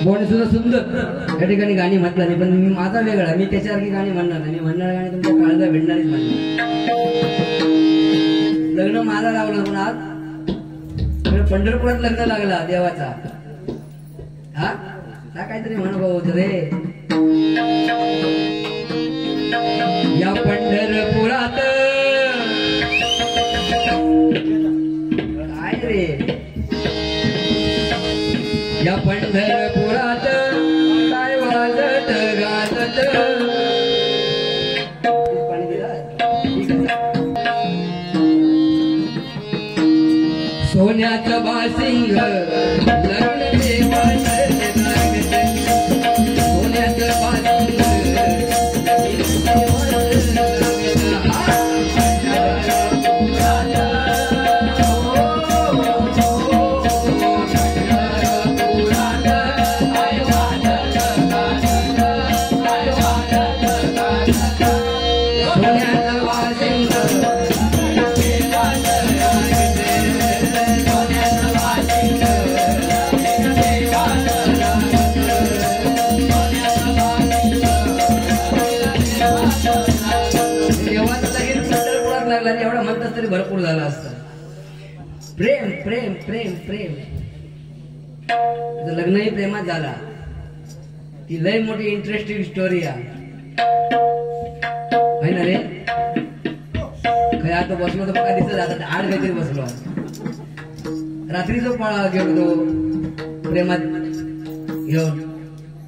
बोल सुद्धा सुंदर या ठिकाणी गाणी म्हटलं नाही, पण मी माझा वेगळा, मी त्याच्यासारखी गाणी म्हणणार नाही. मी म्हणणार गाणी तुमच्या काळजा भेटणारीच म्हणणार. लग्न माझा लावलं पण आज पंढरपुरात लग्न लागला देवाचा. हा काहीतरी म्हणू होत रे. या पंढरपुरात काय रे, या पंढरपुरात काय वाजत गाजत. सोन्याचं बासिंग लग्न देवाचं लागत. सोन्याचं बासिंग एवढा म्हणतात तरी भरपूर झाला असतं. प्रेम प्रेम प्रेम प्रेम. लग्नही प्रेमात झाला. ती लय मोठी इंटरेस्टिंग स्टोरी आहे ना रे. काय आता बसलो तर बघा दिसत आता 8 काहीतरी बसलो. रात्रीच गेलो तो प्रेमात घेऊन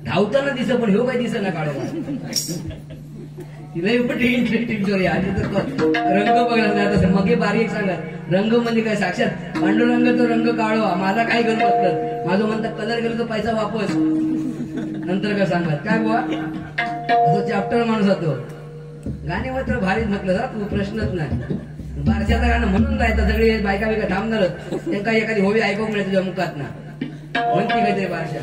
धावताना दिसत, पण ह्यो काही दिसत ना काढो. तिला मोठी इंटरेस्टिंग स्टोरी. आधी तर रंग बघला तसं मग बारीक सांगा. रंग म्हणजे काय, साक्षात पांडुरंग तो रंग काढो. माझा काय करू बसलं, माझं म्हणतात कलर गेलो तो पैसा वापस. नंतर काय सांगत काय बुवा, असं चॅप्टर माणूस होतो. गाणे मात्र भारीच म्हटलं जा तू, प्रश्नच नाही. बारशाचं गाणं म्हणून जायचं. सगळी बायका बिका थांबणारच, त्यांना एखादी होवी ऐकू मिळेल तुझ्या मुखात ना. म्हणते काहीतरी बारशा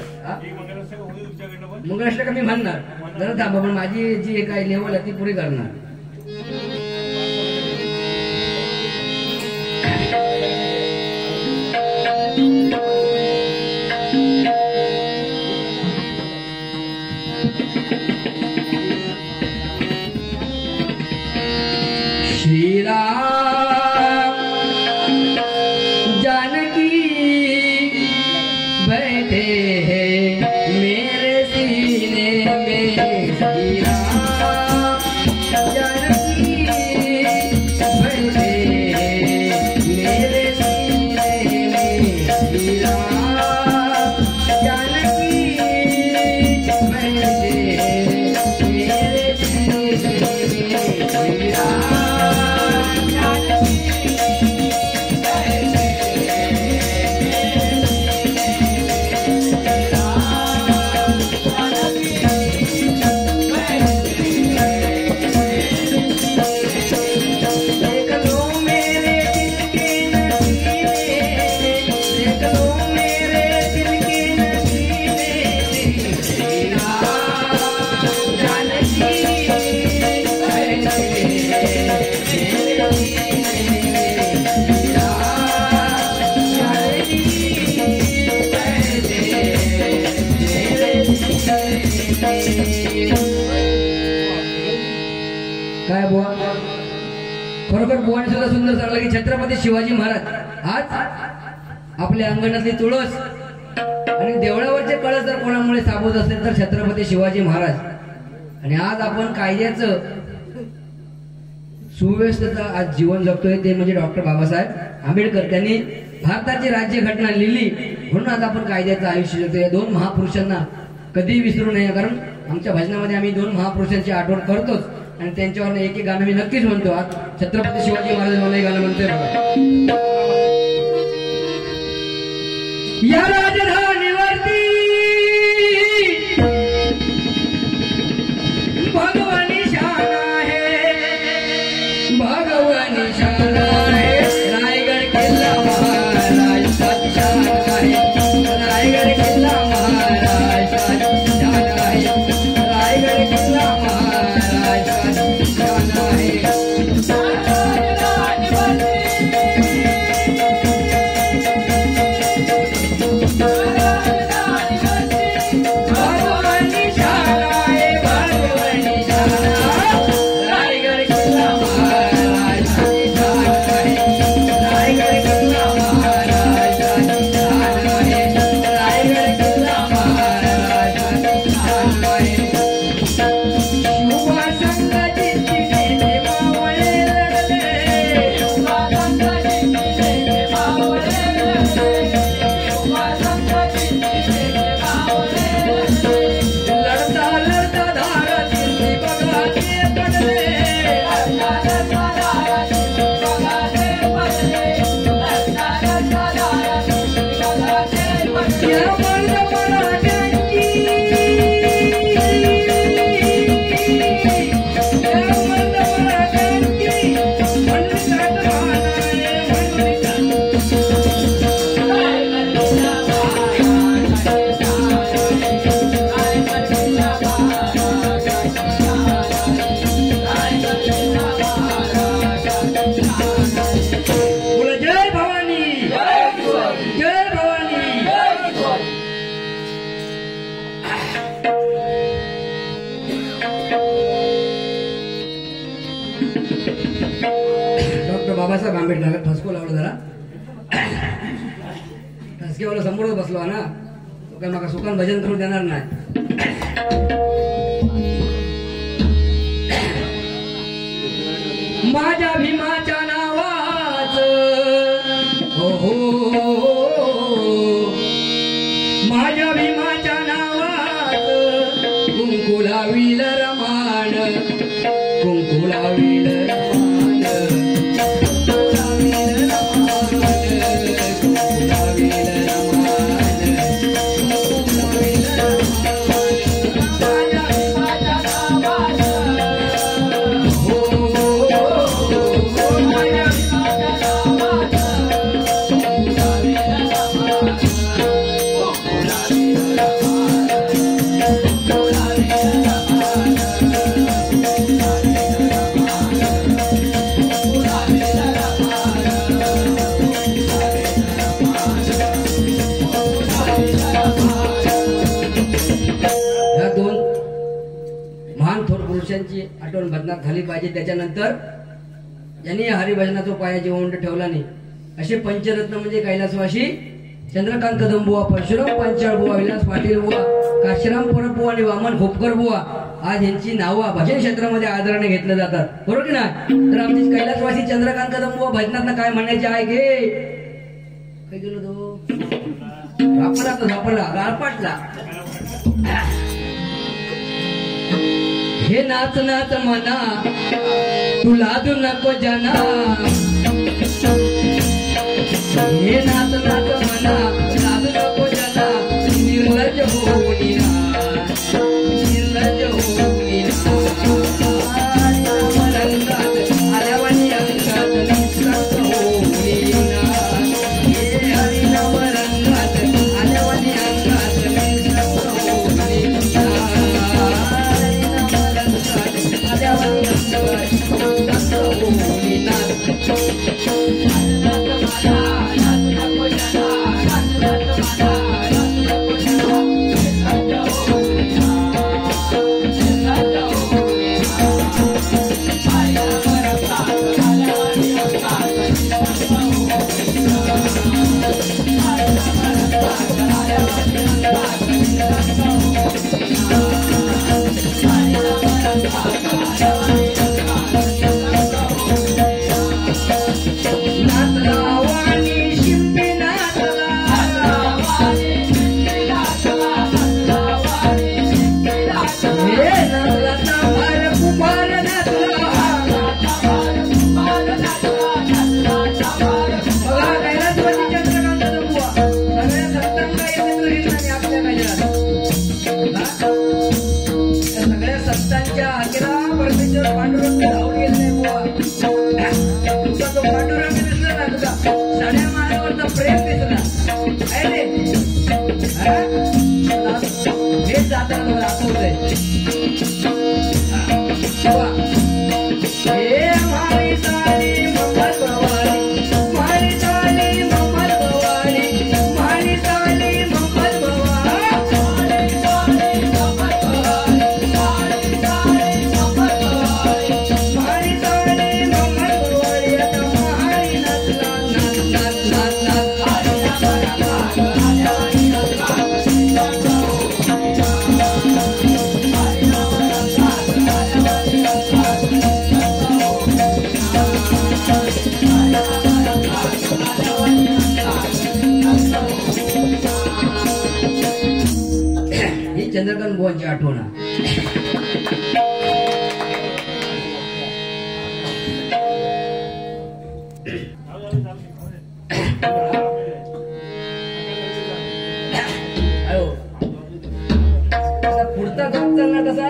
मंगळाष्टक का मी म्हणणार जरा थांबा, पण माझी जी काय लेवल आहे ती पुरी करणार. श्रीराम जानकी बैठे हैं मेरे सीने में. श्रीराम जानकी बैठे हैं मेरे सीने में. श्रीराम जानकी बैठे हैं मेरे सीने में. श्रीराम काय बुवा, खरोखर बुवाने सुद्धा सुंदर सांगलं की छत्रपती शिवाजी महाराज आज आपल्या अंगणातली तुळस आणि देवळावरचे कळस जर कोणामुळे साबूत असेल तर छत्रपती शिवाजी महाराज. आणि आज आपण कायद्याचं सुव्यवस्थेचं आज जीवन जगतोय ते म्हणजे डॉक्टर बाबासाहेब आंबेडकर. त्यांनी भारताची राज्यघटना लिहिली म्हणून आज आपण कायद्याचं आयुष्य जगतोय. या 2 महापुरुषांना कधी विसरू नये, कारण आमच्या भजनामध्ये आम्ही 2 महापुरुषांची आठवण करतोच आणि त्यांच्यावर एक गाणं मी नक्कीच म्हणतो. आज छत्रपती शिवाजी महाराज मला गाणं म्हणतोय बघा. या राजधानीवरती भगवानी शान आहे, भगवानी शान आहे. रायगड किल्ला महाराष्ट्रात शान आहे, रायगड किल्ला महाराष्ट्रात शान आहे, रायगड किल्ला महाराष्ट्रात शान आहे. बाबासाहेब आंबेडकर ठसको लावलं जरा ठसकेवाला समोरच बसलो ना तो काय मला सुकान भजन करून देणार नाही. माझ्या भीमाच्या नावाच हो हो माझ्या भीमाच्या नावाच कुंकू लावील रमान कुंकू लावील आठवण भजनात झाली पाहिजे. त्याच्यानंतर ज्यांनी हरिभजनाचा पाया जीवंत ठेवला नाही असे पंचरत्न म्हणजे कैलासवासी चंद्रकांत कदम बुवा, परशुराम पांचाळ बुवा, विलास पाटील बुवा, काशीराम परब बुवा आणि वामन खोपकर बुवा आज यांची नावं भजन क्षेत्रामध्ये आदराने घेतलं जातात. बरोबर की नाही? तर आमचे कैलासवासी चंद्रकांत कदम बुवा भजनात काय म्हणायचे आहे घे काय गेलो तो झापला तो झापला गाळपाटला हे नाच नाच मना तू लाजू नको जना हे नाच नाच मना लाजू नको जना निर्लज होऊन निर्लज होऊन रंगात आल्यावानी अंगात निसर्ग होऊन हे हरिनाम रंगात आल्यावानी अंगात निसर्ग चंद्रकांत बुवांची आठवण पुढचा गप चालणार तसा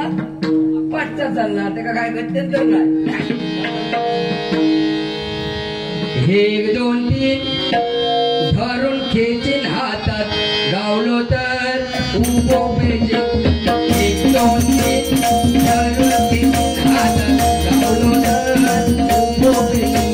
पाठचा चालणार ते का काय गत्यंतर नाही. एक दोन तीन धरून खेचीन हातात गावलो तर उभो बेजे एक दोन तीन धरून खेचीन हातात गावलो तर उभो बेजे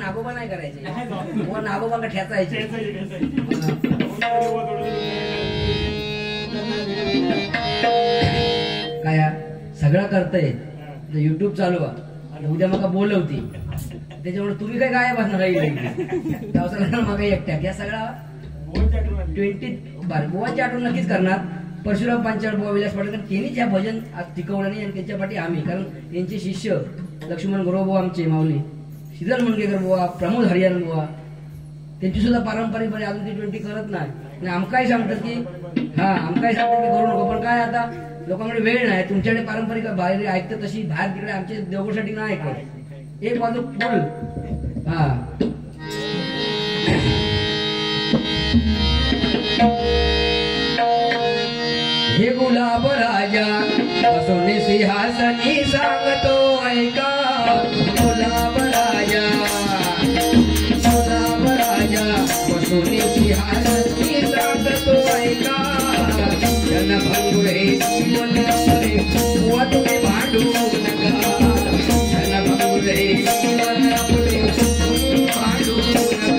नागोबा नाही करायचे, नागोबा का ठेचायचे. काय सगळं करताय युट्यूब चालू आहे, उद्या मका बोलवती त्याच्यामुळे तुम्ही काय गायब असणार आहे मग एकट्या या सगळा 20 बुवांची आठवण नक्कीच करणार. परशुराम पांचाळ बुवा, विलास पाटील त्यांनीच या भजन आज टिकवलं नाही आणि त्यांच्या पाठी आम्ही, कारण त्यांचे शिष्य लक्ष्मण गुरुबुवा आमचे माऊली, शीतल मुनगेकर बुवा, प्रमोद हरियाण बुवा, त्यांची सुद्धा पारंपरिक अजून ती 20 करत नाही. आमकाही सांगतात की आमकाही सांगतात की करू नको, पण काय आता लोकांकडे वेळ नाही. तुमच्याकडे पारंपरिक बाहेर ऐकतं तशी बाहेर तिकडे आमच्या देवगडसाठी नाही ऐकत. एक बाजू फुल हे गुलाब राजा बसवणे सिंहासनी सांगतो ऐका. गुलाब राजा बसवणे सिंहासनी सांगतो ऐका. जनभंगुरे मनपुरे बुवा तुम्ही भांडू नका. जनभंगुरे मनपुरे भांडू नका.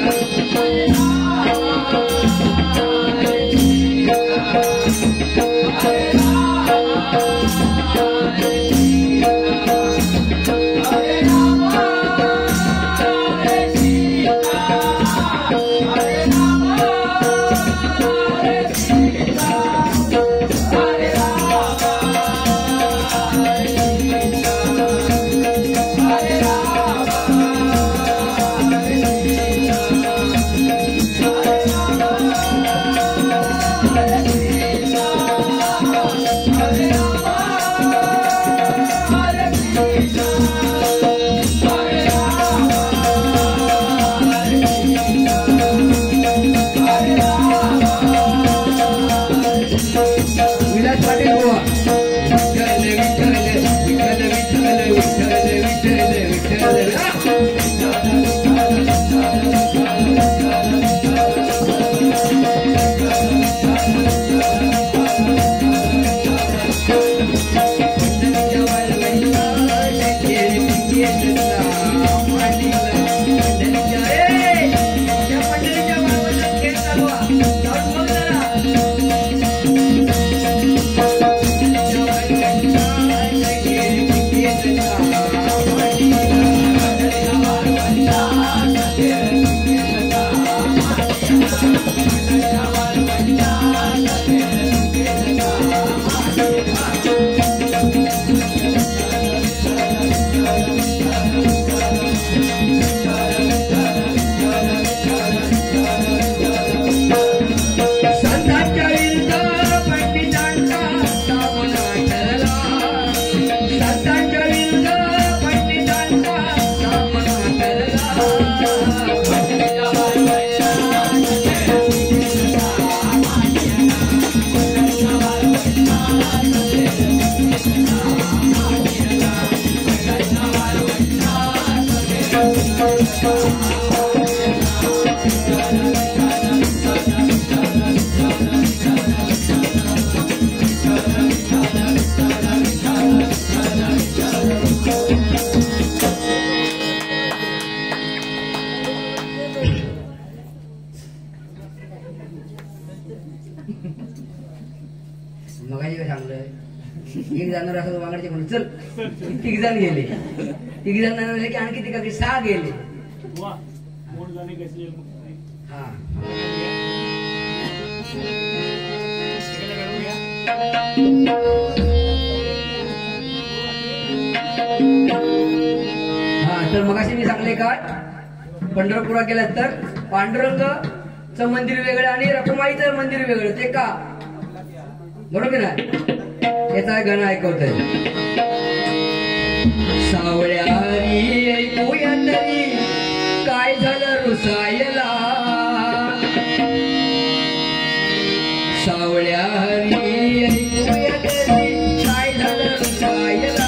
एक जाणार असं वांगडचे म्हणून चल 3 जण गेले. 3 जण नाही की आणखी ती काही 6 गेले. हा तर मगाशी मी सांगले काय पंढरपुरात गेलात तर पांडुरंगचं मंदिर वेगळं आणि रखुमाईचं मंदिर वेगळं ते का बरोबर ना. याचा गाणं ऐकवतंय. सावळ्या हरी ऐकूया तरी काय झालं रुसायला. सावळ्या हरी ऐकूया तरी काय झालं रुसायला.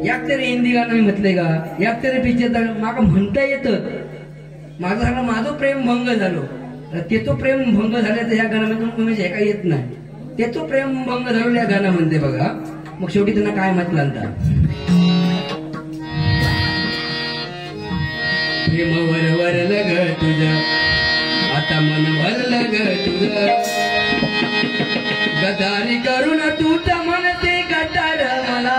याक तरी हिंदी गाणं मी म्हटलंय का. याक तरी पिक्चर माका म्हणता येतं. माझं सगळं माझं प्रेम भंग झालो. तेचो प्रेम भंग झाल्याचं या गाण्यामध्ये म्हणजे हे काही येत नाही. तेचो प्रेम भंग झालो या गाण्यामध्ये बघा. मग शेवटी त्यांना काय म्हटलं आता प्रेम वरवरलं ग तुझं आता मन भरलं ग तुझं गदारी करून तू तर म्हणते गटार मला.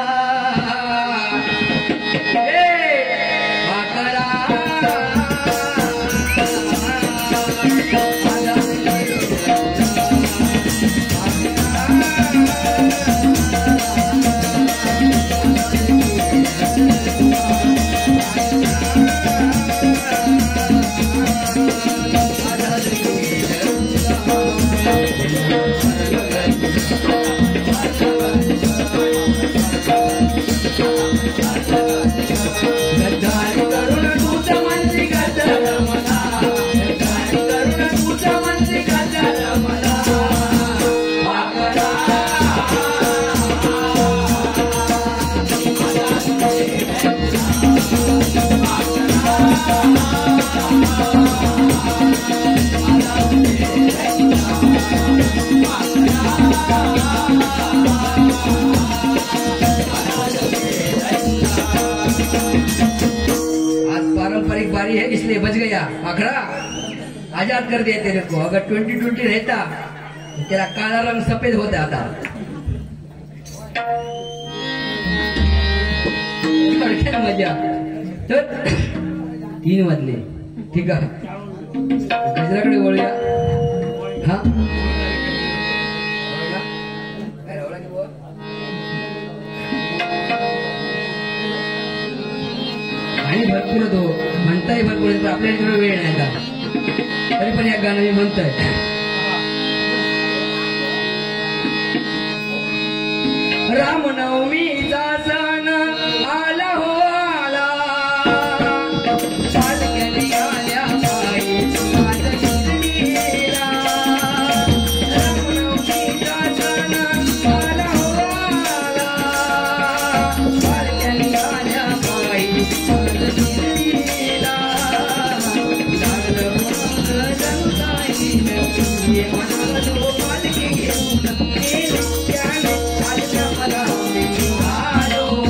पारंपरिक बारी है इसलिए बच गया आखड़ा आजाद कर दिया तेरे को. अगर 2020 रहता तो तेरा काला रंग सफेद हो जाता. मजा तर 3 वाजले ठीक आहे. गजराकडे वळूया. हा आणि भरपूर होतो म्हणताय भरपूर येतो आपल्याला वेळ नाही का. तरी पण या गाणं मी म्हणतोय. रामनवमीचा सण आला हो आला पालखी आल्या बाई शिर्डीला. रामनवमीचा सण आला हो आला पालखी आल्या बाई शिर्डीला. लागलं मग जनताईन ये मनाला जो पालखी घेऊन गेली त्याने आल्या मला आलो.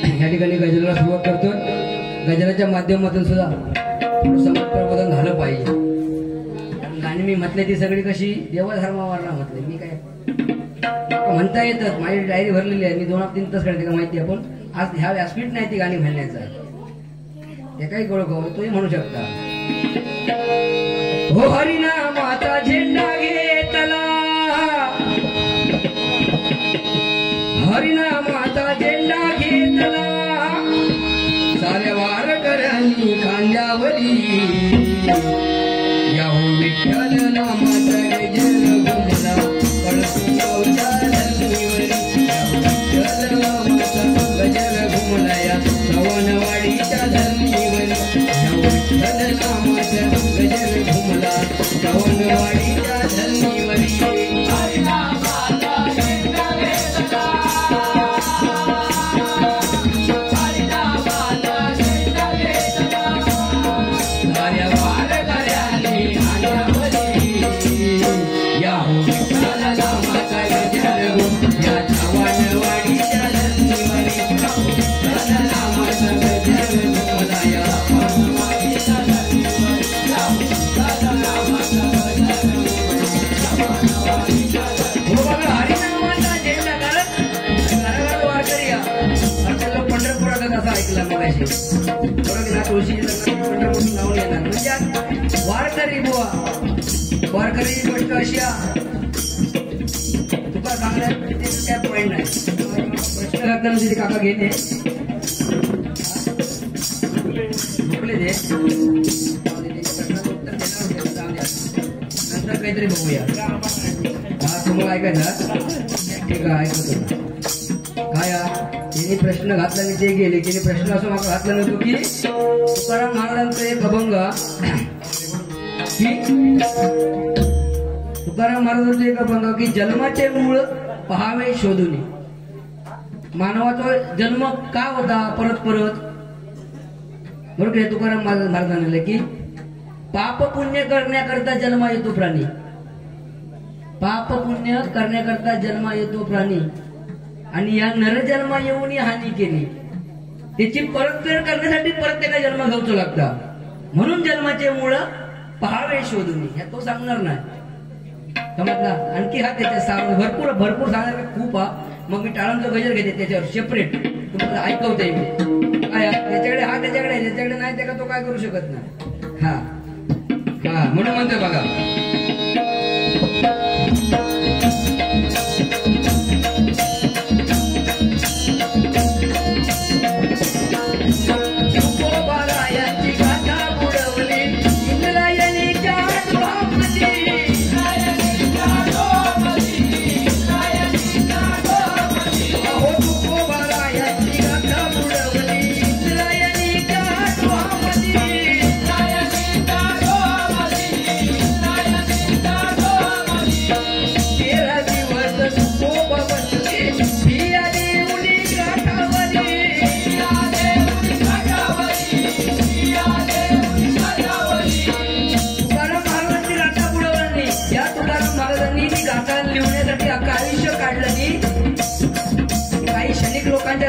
या ठिकाणी गजराला सुरुवात करतो. गजराच्या माध्यमातून सुद्धा समाज प्रबोधन झालं पाहिजे. गाणी मी म्हटले ती सगळी कशी देवधर्मावर म्हटले. मी काय म्हणता येतात, माझी डायरी भरलेली आहे. मी 2-3 तास काढते का माहिती. आपण आज ह्या व्यासपीठ नाही ती गाणी म्हणण्याचं, ते काही कळू तोही म्हणू शकता. हो हरिनामाचा झेंडा घेतला, हरिनामाचा झेंडा घेतला, साऱ्या वारकऱ्यांनी खांद्यावरी या हो विठ्ठल नामाचा गजर गुंजला, कळसूगावच्या धरणीवरी या हो विठ्ठल नामाचा गजर घुमला, या श्रवणवाडीच्या धरणीवरी या हो विठ्ठल नामाचा गजर घुमला, श्रवणवाडीच्या धरणीवरी. वारकरी बुवा, वारकरी गोष्ट अशी तुका सांगण्यात काय पॉईंट नाही. प्रश्न घातला तिथे काका घेते झोपले ते प्रश्नाचं उत्तर नंतर काहीतरी बघूया. हा तुम्हाला ऐकायचा ठीक आहे, ऐकतो काय. तिने प्रश्न घातला आणि ते गेले. तिने प्रश्न असं मला घातला नव्हतो की तुकाराम महाराजांचं एक अभंग, तुकाराम महाराजांचं एक अभंग की जन्माचे मूळ पहावे शोधून. मानवाचा जन्म का होता परत परत, बरोबर. तुकाराम महाराजांनी की पाप पुण्य करण्याकरता जन्म येतो प्राणी, पाप पुण्य करण्याकरता जन्म येतो प्राणी, आणि या नरजन्म येऊन हानी केली, त्याची परतफेड करण्यासाठी परत त्याला जन्म घ्यावचं लागतं. म्हणून जन्माचे मूळ पहावे शोधून, या तो सांगणार नाही समजला. आणखी हा त्याच्या भरपूर भरपूर सांगणार खूप हा. मग मी टाळांचं गजर घेते त्याच्यावर सेपरेट तुम्हाला ऐकवते मी. त्याच्याकडे हा त्याच्याकडे नाही ते का तो काय करू शकत नाही. हा हा म्हणून म्हणतोय बघा.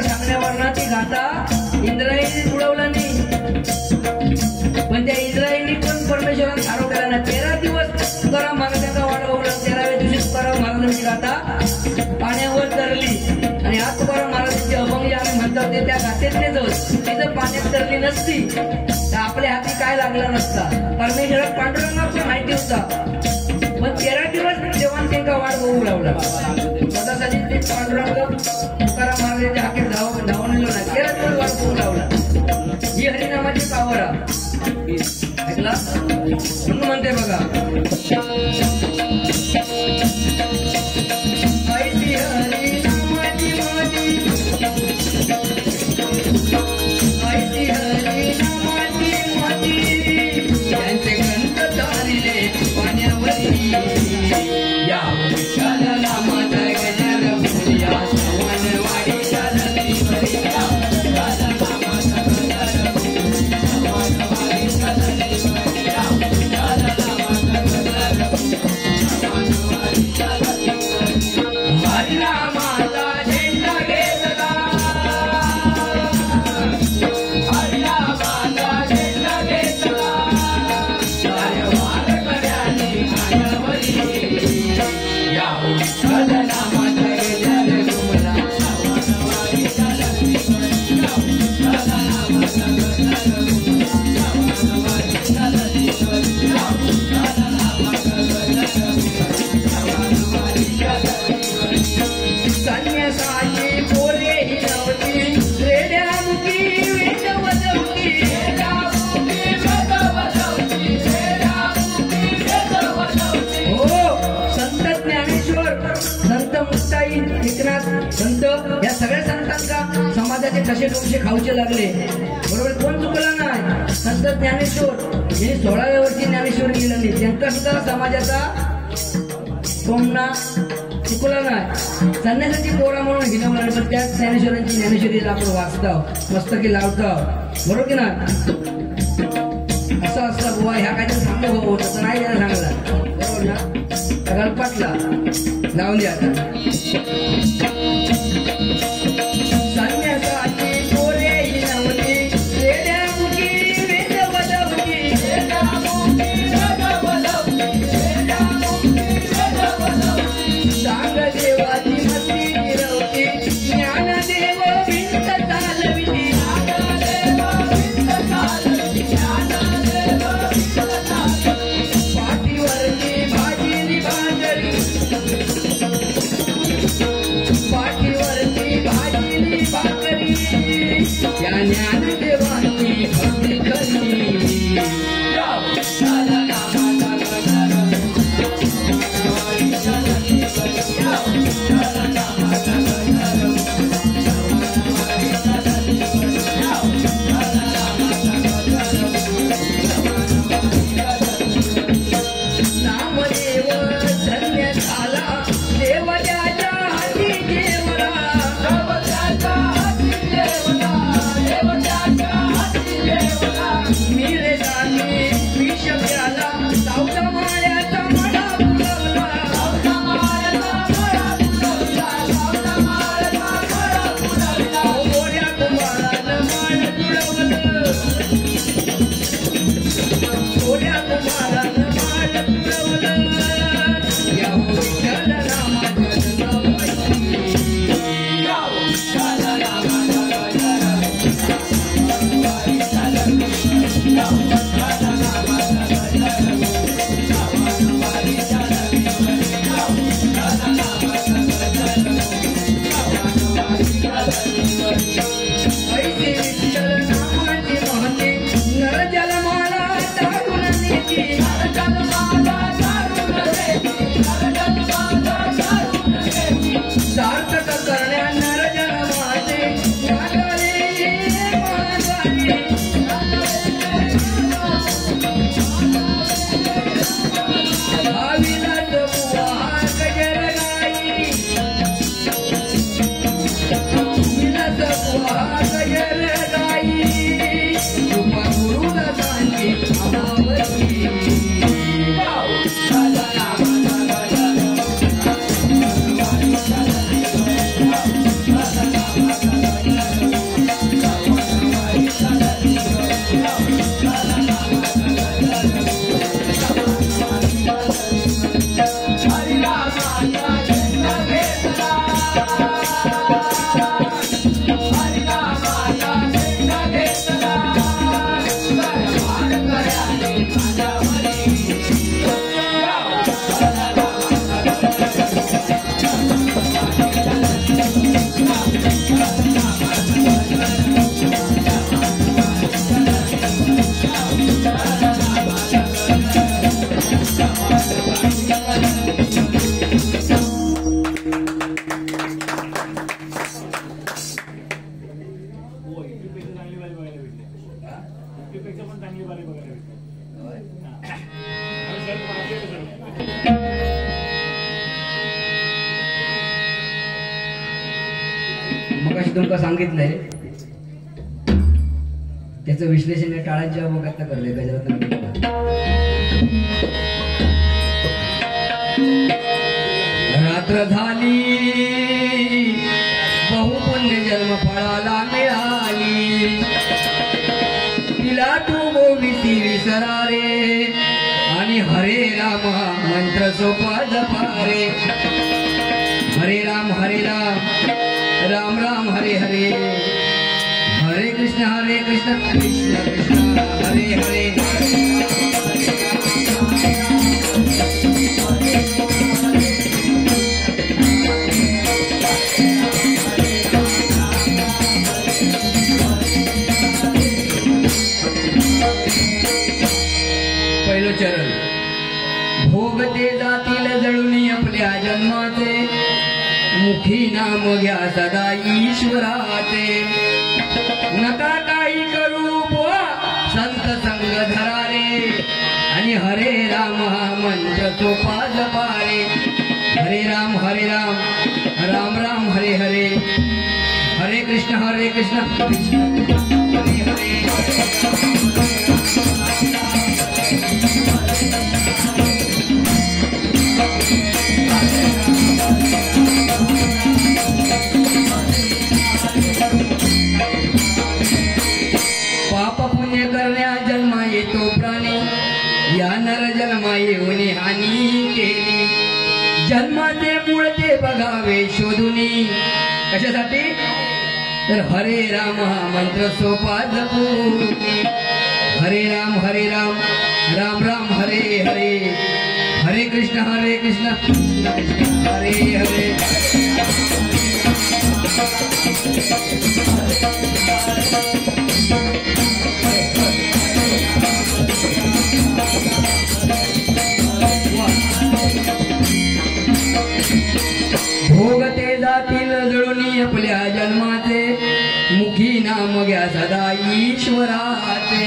सांगण्यावर ती गाथा इंद्रायणी बुडवला नाही, पण त्या इंद्रायणी पण परमेश्वराने हरवलेला ना. 13 दिवस तुकाराम महाराजांचा वाढवला. 13व्या दिवशी तुकाराम महाराजांची गाथा पाण्यावर तरली. आणि आज तुकाराम महाराजांची अभंग आम्ही म्हणतात ते त्या गाथेतले जाऊन तिथं पाण्यात तरली नसती तर आपल्या हाती काय लागला नसता. परमेश्वरात पांडुरंगा पण माहिती होता, पण 13 दिवस देवान त्यांना वाढ बघू लावला. स्वतःसाठी ते पांडुरंग तुकाराम महाराजांच्या हाकेत धावून ना 13 दिवस वाढ बघू लावला. ही हरिनामाची पावर ऐकला म्हणून म्हणते बघा. या समाजाचे ठसे डोसे खाऊचे लागले, बरोबर. कोण चुकला नाही? संत ज्ञानेश्वर यांनी 16व्या वर्षी ज्ञानेश्वर लिहिलं नाही, त्यांचा सुद्धा समाजाचा सोमना चुकला नाही. संन्यासाची पोरा म्हणून हिनवलं, पण त्याच ज्ञानेश्वरांची ज्ञानेश्वरीला आपण वाचतो, मस्तकी लावतो, बरोबर की नाही? असं असं बुवा ह्या काहीतरी सांगू हो, तसं नाही त्याला सांगला, बरोबर ना? गणपतला लावली आता संन्यासाची पोरे हिनवली, वेड्यामुखी वेद बलवली, सांग देवाची मस्ती गिरवली, ज्ञानदेव भिंत चालविली, पाठीवरची भाजीली भाकरी, पाठीवरची भाजीली भाकरी, त्या ज्ञानदेवाची भक्ती करी. नामदेव धन्य झाला, देव त्याच्या हाती जेवला, मिरे जाणे विष प्याला, सावता माळ्याचा मळा बुडवला, गोड्या कुंभारानं माळ तुडवलं, गोड्या कुंभारानं माळ तुडवलं, या विठ्ठल नामाचं नाव ऐसे विठ्ठल नामाची महती, नर जलमाला तारून नेती, सार्थक करण्या नर जन्माचे, नागारे मानवारी, भावीला बुवा गजर गाई, गजर गाई, कृपा गुरुदासांची अमावती. मगाशी तुमका सांगितलंय त्याचं विश्लेषण टाळांच्या अवघात करले गजरात. रात्र झाली बहुपुण्य जन्म फळाला मिळाली, तिला तू गोविती विसरारे, आणि हरे राम मंत्र सोपा जपारे. हरे राम राम राम हरे हरे, हरे कृष्ण कृष्ण कृष्ण हरे हरे. पहिलं चरण, भोगते जातील जळून आपल्या जन्माचे, मुखी नाम घ्या सदा ईश्वराचे. नका काही करू बुवा संत संग धरारे आणि हरे राम हा मंत्र सोपा जपारे हरे राम राम राम हरे हरे हरे कृष्ण कृष्ण हरे हरे पाप पुण्य करण्या जन्मा येतो प्राणी या नर जन्मा येऊन हानी केली जन्माचे मूळ ते बघावे शोधुनी कशासाठी तर हरे राम हा मंत्र सोपा जपूनी हरे राम राम राम हरे हरे हरे कृष्ण हरे हरे भोगते जातील जळुनी आपल्या जन्माचे मुखी नाम घ्या सदा ईश्वराचे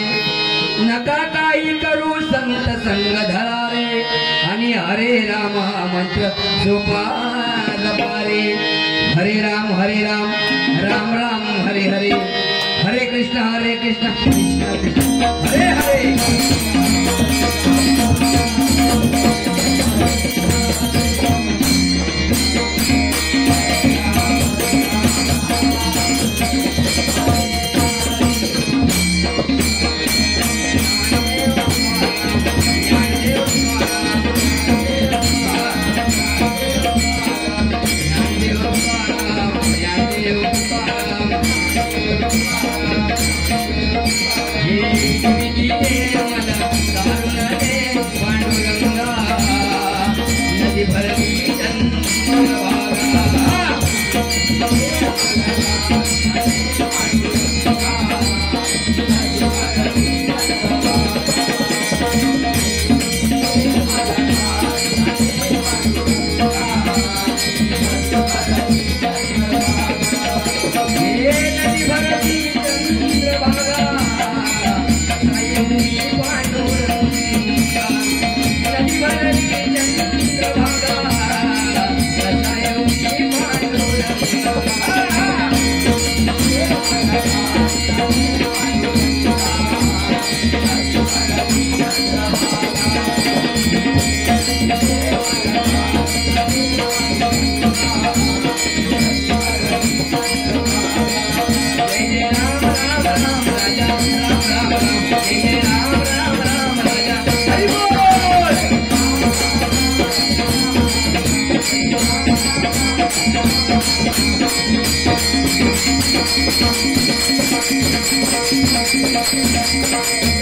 नका काही करू संत संग धरारे आणि हरे राम हा मंत्र सोपा जपारे हरे राम राम राम हरे हरे हरे कृष्ण कृष्ण कृष्ण हरे हरे Thank you.